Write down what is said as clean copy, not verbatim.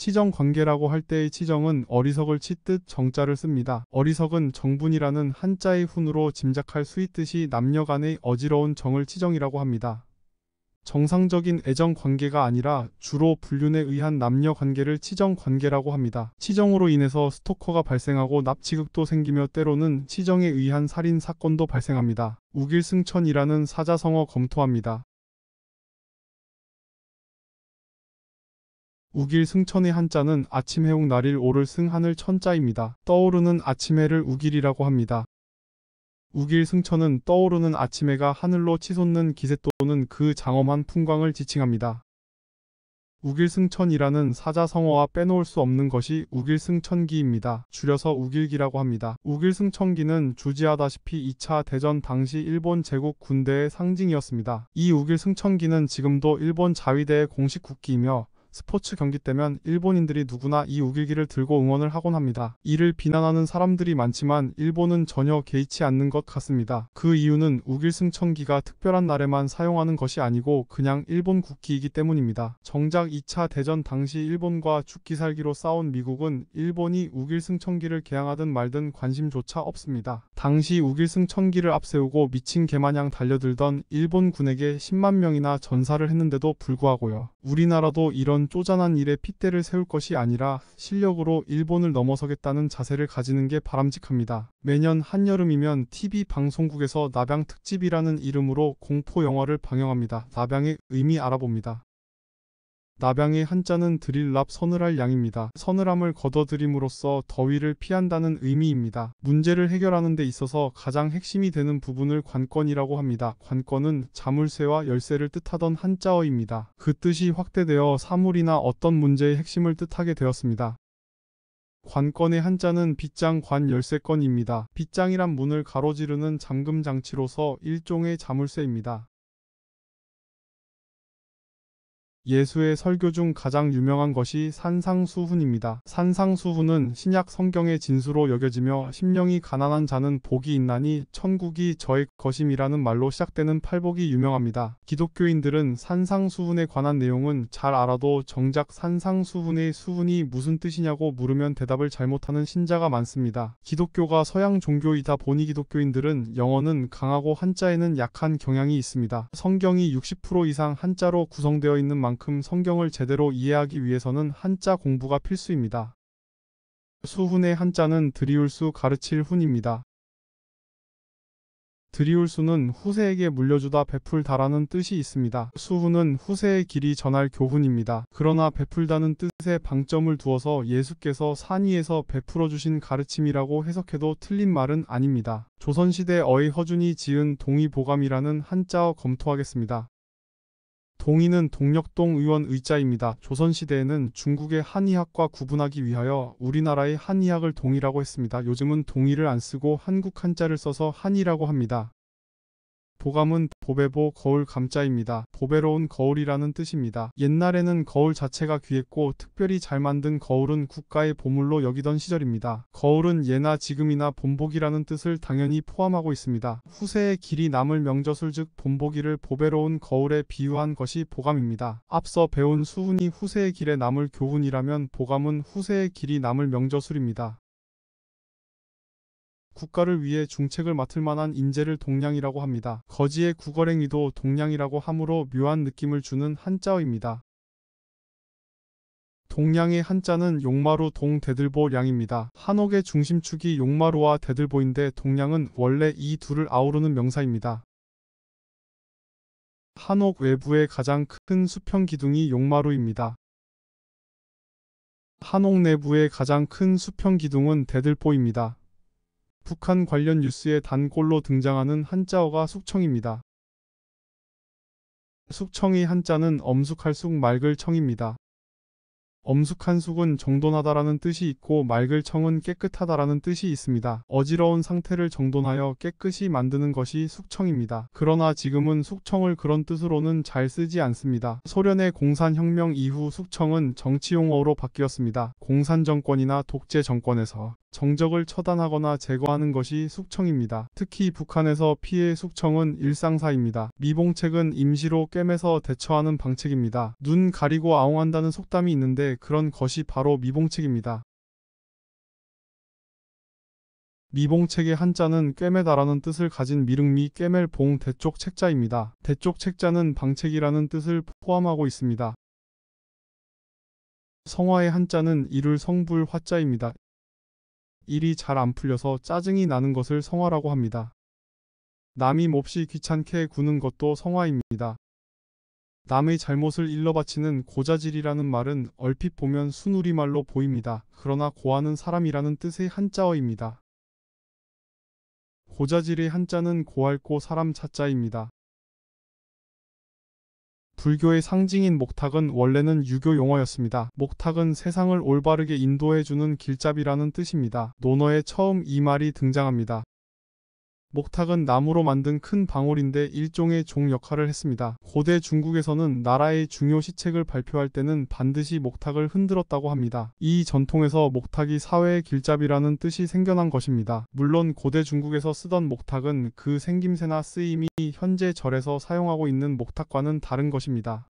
치정관계라고 할 때의 치정은 어리석을 치뜻 정자를 씁니다. 어리석은 정분이라는 한자의 훈으로 짐작할 수 있듯이 남녀 간의 어지러운 정을 치정이라고 합니다. 정상적인 애정 관계가 아니라 주로 불륜에 의한 남녀 관계를 치정 관계라고 합니다. 치정으로 인해서 스토커가 발생하고 납치극도 생기며 때로는 치정에 의한 살인 사건도 발생합니다. 우길승천이라는 사자성어 검토합니다. 우길승천의 한자는 아침해옥 날일 오를 승 하늘 천자입니다. 떠오르는 아침해를 우길이라고 합니다. 우길승천은 떠오르는 아침해가 하늘로 치솟는 기세 또는 그 장엄한 풍광을 지칭합니다. 우길승천이라는 사자성어와 빼놓을 수 없는 것이 우길승천기입니다. 줄여서 우길기라고 합니다. 우길승천기는 주지하다시피 2차 대전 당시 일본 제국 군대의 상징이었습니다. 이 우길승천기는 지금도 일본 자위대의 공식 국기이며 스포츠 경기 때면 일본인들이 누구나 이 우길기를 들고 응원을 하곤 합니다. 이를 비난하는 사람들이 많지만 일본은 전혀 개의치 않는 것 같습니다. 그 이유는 우길승천기가 특별한 날에만 사용하는 것이 아니고 그냥 일본 국기이기 때문입니다. 정작 2차 대전 당시 일본과 죽기 살기로 싸운 미국은 일본이 우길승천기를 개항하든 말든 관심조차 없습니다. 당시 우길승천기를 앞세우고 미친 개마냥 달려들던 일본군에게 10만 명이나 전사를 했는데도 불구하고요. 우리나라도 이런 쪼잔한 일에 핏대를 세울 것이 아니라 실력으로 일본을 넘어서겠다는 자세를 가지는 게 바람직합니다. 매년 한여름이면 TV 방송국에서 나병 특집이라는 이름으로 공포 영화를 방영합니다. 나병의 의미 알아봅니다. 나병의 한자는 드릴랍 서늘할 양입니다. 서늘함을 걷어들임으로써 더위를 피한다는 의미입니다. 문제를 해결하는 데 있어서 가장 핵심이 되는 부분을 관건이라고 합니다. 관건은 자물쇠와 열쇠를 뜻하던 한자어입니다. 그 뜻이 확대되어 사물이나 어떤 문제의 핵심을 뜻하게 되었습니다. 관건의 한자는 빗장 관 열쇠건입니다. 빗장이란 문을 가로지르는 잠금 장치로서 일종의 자물쇠입니다. 예수의 설교 중 가장 유명한 것이 산상수훈입니다. 산상수훈은 신약 성경의 진수로 여겨지며 심령이 가난한 자는 복이 있나니 천국이 저의 것임이라는 말로 시작되는 팔복이 유명합니다. 기독교인들은 산상수훈에 관한 내용은 잘 알아도 정작 산상수훈의 수훈이 무슨 뜻이냐고 물으면 대답을 잘못하는 신자가 많습니다. 기독교가 서양 종교이다 보니 기독교인들은 영어는 강하고 한자에는 약한 경향이 있습니다. 성경이 60% 이상 한자로 구성되어 있는 만큼 성경을 제대로 이해하기 위해서는 한자 공부가 필수입니다. 수훈의 한자는 드리울수 가르칠 훈입니다. 드리울수는 후세에게 물려주다 베풀다라는 뜻이 있습니다. 수훈은 후세의 길이 전할 교훈입니다. 그러나 베풀다는 뜻에 방점을 두어서 예수께서 산 위에서 베풀어 주신 가르침이라고 해석해도 틀린 말은 아닙니다. 조선시대 어의허준이 지은 동의보감이라는 한자어 검토하겠습니다. 동의는 동력동 의원 의자입니다. 조선시대에는 중국의 한의학과 구분하기 위하여 우리나라의 한의학을 동의라고 했습니다. 요즘은 동의를 안 쓰고 한국 한자를 써서 한의라고 합니다. 보감은 보배보 거울 감자입니다. 보배로운 거울이라는 뜻입니다. 옛날에는 거울 자체가 귀했고 특별히 잘 만든 거울은 국가의 보물로 여기던 시절입니다. 거울은 예나 지금이나 본보기라는 뜻을 당연히 포함하고 있습니다. 후세의 길이 남을 명저술 즉 본보기를 보배로운 거울에 비유한 것이 보감입니다. 앞서 배운 수훈이 후세의 길에 남을 교훈이라면 보감은 후세의 길이 남을 명저술입니다. 국가를 위해 중책을 맡을 만한 인재를 동량이라고 합니다. 거지의 구걸행위도 동량이라고 하므로 묘한 느낌을 주는 한자어입니다. 동량의 한자는 용마루 동대들보량입니다. 한옥의 중심축이 용마루와 대들보인데 동량은 원래 이 둘을 아우르는 명사입니다. 한옥 외부의 가장 큰 수평 기둥이 용마루입니다. 한옥 내부의 가장 큰 수평 기둥은 대들보입니다. 북한 관련 뉴스에 단골로 등장하는 한자어가 숙청입니다. 숙청의 한자는 엄숙할 숙 맑을 청입니다. 엄숙한 숙은 정돈하다라는 뜻이 있고 맑을 청은 깨끗하다라는 뜻이 있습니다. 어지러운 상태를 정돈하여 깨끗이 만드는 것이 숙청입니다. 그러나 지금은 숙청을 그런 뜻으로는 잘 쓰지 않습니다. 소련의 공산혁명 이후 숙청은 정치용어로 바뀌었습니다. 공산정권이나 독재정권에서 정적을 처단하거나 제거하는 것이 숙청입니다. 특히 북한에서 피해 숙청은 일상사입니다. 미봉책은 임시로 꿰매서 대처하는 방책입니다. 눈 가리고 아웅한다는 속담이 있는데 그런 것이 바로 미봉책입니다. 미봉책의 한자는 꿰매다라는 뜻을 가진 미륵미 꿰맬 봉 대쪽 책자입니다. 대쪽 책자는 방책이라는 뜻을 포함하고 있습니다. 성화의 한자는 일울 성불 화자입니다. 일이 잘 안 풀려서 짜증이 나는 것을 성화라고 합니다. 남이 몹시 귀찮게 구는 것도 성화입니다. 남의 잘못을 일러바치는 고자질이라는 말은 얼핏 보면 순우리말로 보입니다. 그러나 고하는 사람이라는 뜻의 한자어입니다. 고자질의 한자는 고할고 사람 자자입니다. 불교의 상징인 목탁은 원래는 유교 용어였습니다. 목탁은 세상을 올바르게 인도해주는 길잡이라는 뜻입니다. 논어에 처음 이 말이 등장합니다. 목탁은 나무로 만든 큰 방울인데 일종의 종 역할을 했습니다. 고대 중국에서는 나라의 중요 시책을 발표할 때는 반드시 목탁을 흔들었다고 합니다. 이 전통에서 목탁이 사회의 길잡이라는 뜻이 생겨난 것입니다. 물론 고대 중국에서 쓰던 목탁은 그 생김새나 쓰임이 현재 절에서 사용하고 있는 목탁과는 다른 것입니다.